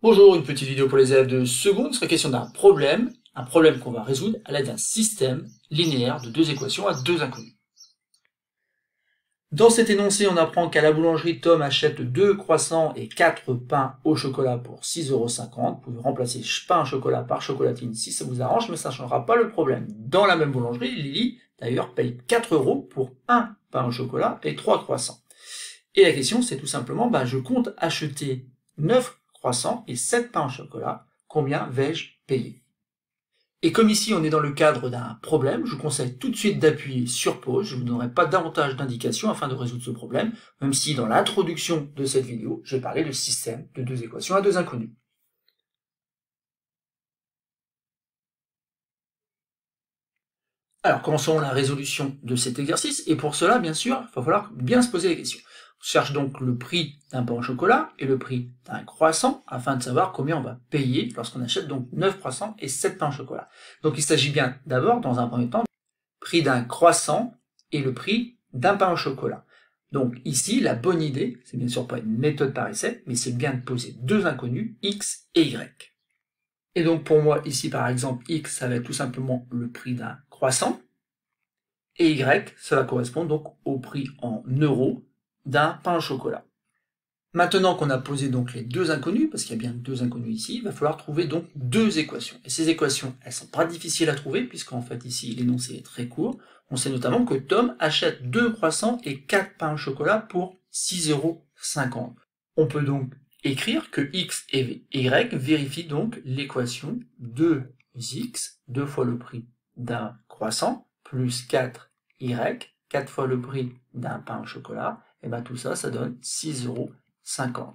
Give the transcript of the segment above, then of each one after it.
Bonjour, une petite vidéo pour les élèves de seconde. Il sera question d'un problème qu'on va résoudre à l'aide d'un système linéaire de deux équations à deux inconnues. Dans cet énoncé, on apprend qu'à la boulangerie, Tom achète 2 croissants et 4 pains au chocolat pour 6,50 €. Vous pouvez remplacer pain au chocolat par chocolatine si ça vous arrange, mais ça ne changera pas le problème. Dans la même boulangerie, Lily, d'ailleurs, paye 4 € pour un pain au chocolat et 3 croissants. Et la question, c'est tout simplement, je compte acheter 9 croissants et 7 pains au chocolat. Combien vais-je payer? Et comme ici, on est dans le cadre d'un problème, je vous conseille tout de suite d'appuyer sur pause. Je ne vous donnerai pas davantage d'indications afin de résoudre ce problème, même si dans l'introduction de cette vidéo, je vais parler de système de deux équations à deux inconnues. Alors, commençons la résolution de cet exercice, et pour cela, bien sûr, il va falloir bien se poser les questions. On cherche donc le prix d'un pain au chocolat et le prix d'un croissant, afin de savoir combien on va payer lorsqu'on achète donc 9 croissants et 7 pains au chocolat. Donc il s'agit bien d'abord, dans un premier temps, du prix d'un croissant et le prix d'un pain au chocolat. Donc ici, la bonne idée, c'est bien sûr pas une méthode par essai, mais c'est bien de poser deux inconnus, x et y. Et donc pour moi, ici par exemple, x, ça va être tout simplement le prix d'un croissant, et y, ça va correspondre donc au prix en euros d'un pain au chocolat. Maintenant qu'on a posé donc les deux inconnus, parce qu'il y a bien deux inconnus ici, il va falloir trouver donc deux équations. Et ces équations, elles sont pas difficiles à trouver, puisqu'en fait ici l'énoncé est très court. On sait notamment que Tom achète 2 croissants et 4 pains au chocolat pour 6,50 €. On peut donc écrire que x et y vérifient donc l'équation 2x, 2 fois le prix d'un croissant, plus 4y, 4 fois le prix d'un pain au chocolat, et tout ça, ça donne 6,50 €.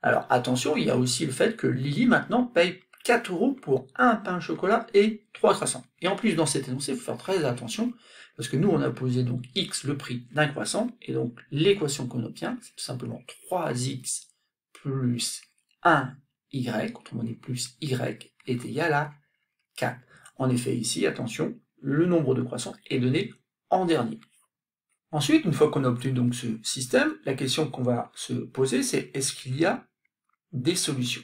Alors attention, il y a aussi le fait que Lily maintenant paye 4 € pour un pain au chocolat et 3 croissants. Et en plus, dans cet énoncé, il faut faire très attention, parce que nous, on a posé donc x, le prix d'un croissant, et donc l'équation qu'on obtient, c'est tout simplement 3x plus 1y, autrement dit plus y, est égal à 4. En effet, ici, attention, le nombre de croissants est donné en dernier. Ensuite, une fois qu'on a obtenu donc ce système, la question qu'on va se poser, c'est est-ce qu'il y a des solutions?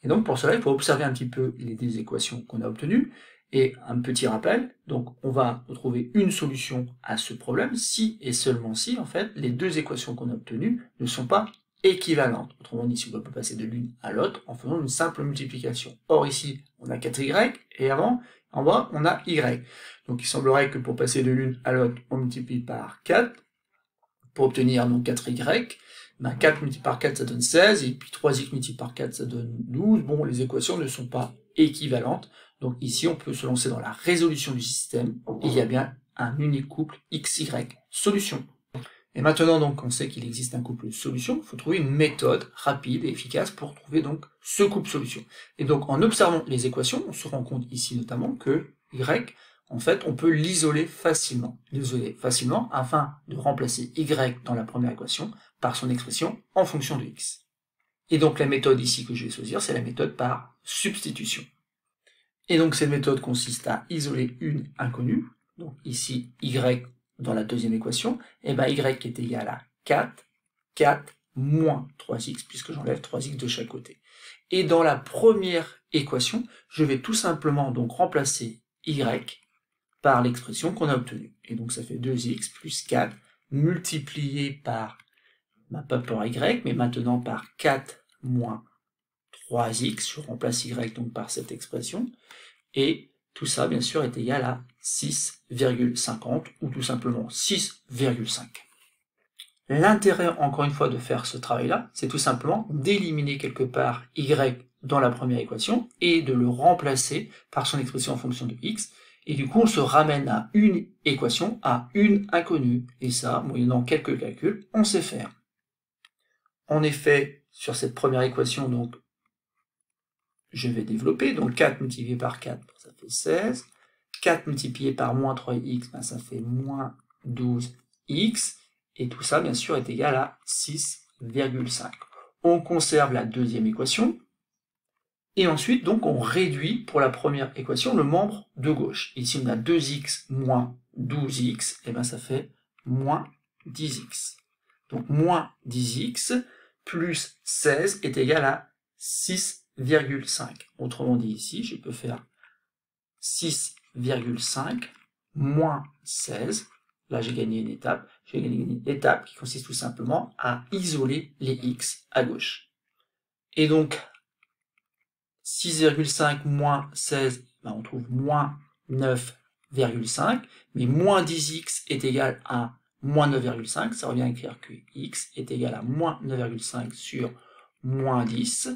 Et donc pour cela, il faut observer un petit peu les deux équations qu'on a obtenues, et un petit rappel, donc on va trouver une solution à ce problème si et seulement si, en fait, les deux équations qu'on a obtenues ne sont pas équivalentes. Autrement dit, si on peut passer de l'une à l'autre en faisant une simple multiplication. Or ici, on a 4y, et en bas, on a y. Donc il semblerait que pour passer de l'une à l'autre, on multiplie par 4, pour obtenir donc 4y, 4 multiplié par 4 ça donne 16, et puis 3x multiplié par 4 ça donne 12. Bon, les équations ne sont pas équivalentes, donc ici on peut se lancer dans la résolution du système, et il y a bien un unique couple xy solution. Et maintenant donc on sait qu'il existe un couple solution, il faut trouver une méthode rapide et efficace pour trouver donc ce couple solution. Et donc en observant les équations, on se rend compte ici notamment que y, en fait, on peut l'isoler facilement. Afin de remplacer y dans la première équation par son expression en fonction de x. Et donc la méthode ici que je vais choisir, c'est la méthode par substitution. Et donc cette méthode consiste à isoler une inconnue, donc ici y dans la deuxième équation, et y est égal à 4 moins 3x, puisque j'enlève 3x de chaque côté. Et dans la première équation, je vais tout simplement donc remplacer y par l'expression qu'on a obtenue. Et donc ça fait 2x plus 4 multiplié par, pas par y, mais maintenant par 4 moins 3x, je remplace y donc par cette expression, et tout ça bien sûr est égal à 6,50 ou tout simplement 6,5. L'intérêt encore une fois de faire ce travail-là, c'est tout simplement d'éliminer quelque part y dans la première équation et de le remplacer par son expression en fonction de x, et du coup on se ramène à une équation, à une inconnue, et ça, moyennant quelques calculs, on sait faire. En effet, sur cette première équation, donc, je vais développer, donc 4 multiplié par 4, ça fait 16, 4 multiplié par moins 3x, ça fait moins 12x, et tout ça, bien sûr, est égal à 6,5. On conserve la deuxième équation, et ensuite, donc, on réduit pour la première équation le membre de gauche. Ici, on a 2x moins 12x, et ça fait moins 10x. Donc, moins 10x plus 16 est égal à 6,5. Autrement dit ici, je peux faire 6,5 moins 16. Là, j'ai gagné une étape. J'ai gagné une étape qui consiste tout simplement à isoler les x à gauche. Et donc, 6,5 moins 16, ben on trouve moins 9,5. Mais moins 10x est égal à moins 9,5. Ça revient à écrire que x est égal à moins 9,5 sur moins 10.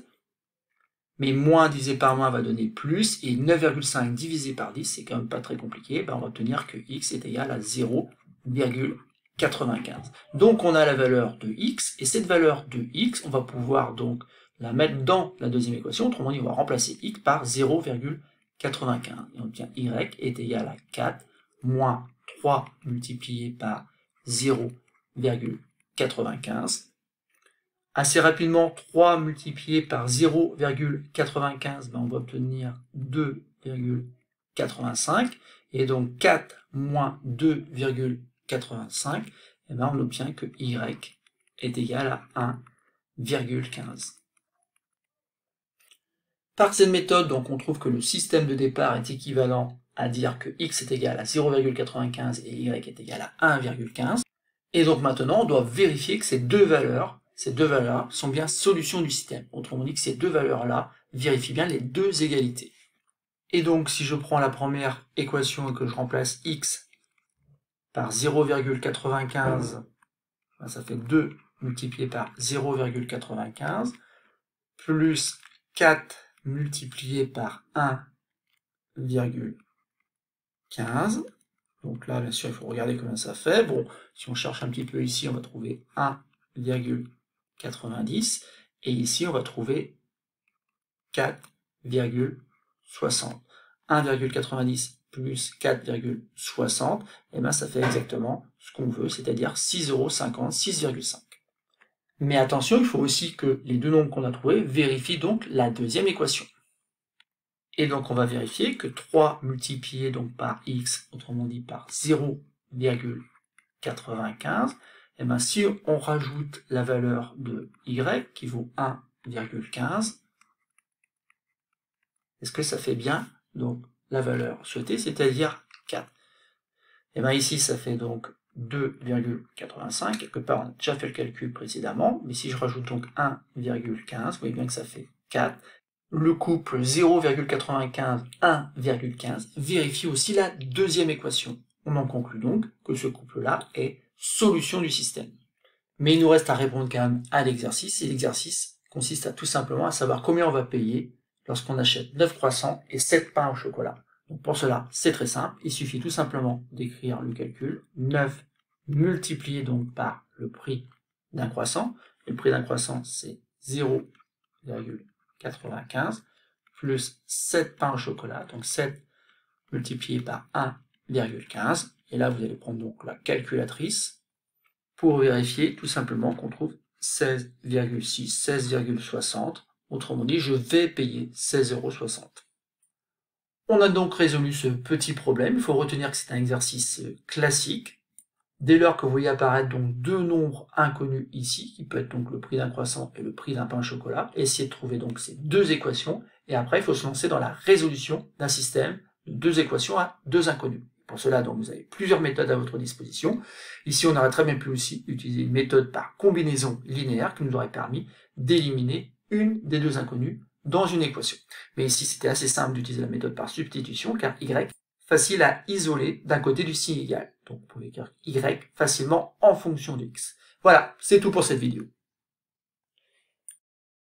Mais moins divisé par moins va donner plus, et 9,5 divisé par 10, c'est quand même pas très compliqué, ben on va obtenir que x est égal à 0,95. Donc on a la valeur de x, et cette valeur de x, on va pouvoir donc la mettre dans la deuxième équation, autrement dit on va remplacer x par 0,95. Et on obtient y est égal à 4 moins 3 multiplié par 0,95. Assez rapidement, 3 multiplié par 0,95, ben on va obtenir 2,85. Et donc 4 moins 2,85, et ben on obtient que y est égal à 1,15. Par cette méthode, donc, on trouve que le système de départ est équivalent à dire que x est égal à 0,95 et y est égal à 1,15. Et donc maintenant, on doit vérifier que ces deux valeurs sont bien solutions du système. Autrement dit que ces deux valeurs-là vérifient bien les deux égalités. Et donc, si je prends la première équation et que je remplace x par 0,95, ça fait 2 multiplié par 0,95, plus 4 multiplié par 1,15. Donc là, bien sûr, il faut regarder combien ça fait. Bon, si on cherche un petit peu ici, on va trouver 1,90. Et ici, on va trouver 4,60. 1,90 plus 4,60, et ben ça fait exactement ce qu'on veut, c'est-à-dire 6,50 €, 6,5. Mais attention, il faut aussi que les deux nombres qu'on a trouvés vérifient donc la deuxième équation. Et donc on va vérifier que 3 multiplié donc par x, autrement dit par 0,95, et ben si on rajoute la valeur de y qui vaut 1,15, est-ce que ça fait bien donc la valeur souhaitée, c'est-à-dire 4? Et bien ici ça fait donc 2,85, quelque part on a déjà fait le calcul précédemment, mais si je rajoute donc 1,15, vous voyez bien que ça fait 4. Le couple 0,95, 1,15 vérifie aussi la deuxième équation. On en conclut donc que ce couple-là est solution du système. Mais il nous reste à répondre quand même à l'exercice, et l'exercice consiste à tout simplement à savoir combien on va payer lorsqu'on achète 9 croissants et 7 pains au chocolat. Donc pour cela, c'est très simple, il suffit tout simplement d'écrire le calcul, 9 multiplié donc par le prix d'un croissant, le prix d'un croissant c'est 0,95 plus 7 pains au chocolat, donc 7 multiplié par 1,15, et là vous allez prendre donc la calculatrice pour vérifier tout simplement qu'on trouve 16,6, 16,60, autrement dit je vais payer 16,60 €. On a donc résolu ce petit problème, il faut retenir que c'est un exercice classique. Dès lors que vous voyez apparaître donc deux nombres inconnus ici, qui peut être donc le prix d'un croissant et le prix d'un pain au chocolat, essayez de trouver donc ces deux équations, et après il faut se lancer dans la résolution d'un système de deux équations à deux inconnus. Pour cela, donc, vous avez plusieurs méthodes à votre disposition. Ici, on aurait très bien pu aussi utiliser une méthode par combinaison linéaire qui nous aurait permis d'éliminer une des deux inconnues dans une équation. Mais ici, c'était assez simple d'utiliser la méthode par substitution, car y facile à isoler d'un côté du signe égal. Donc vous pouvez écrire y facilement en fonction de x. Voilà, c'est tout pour cette vidéo.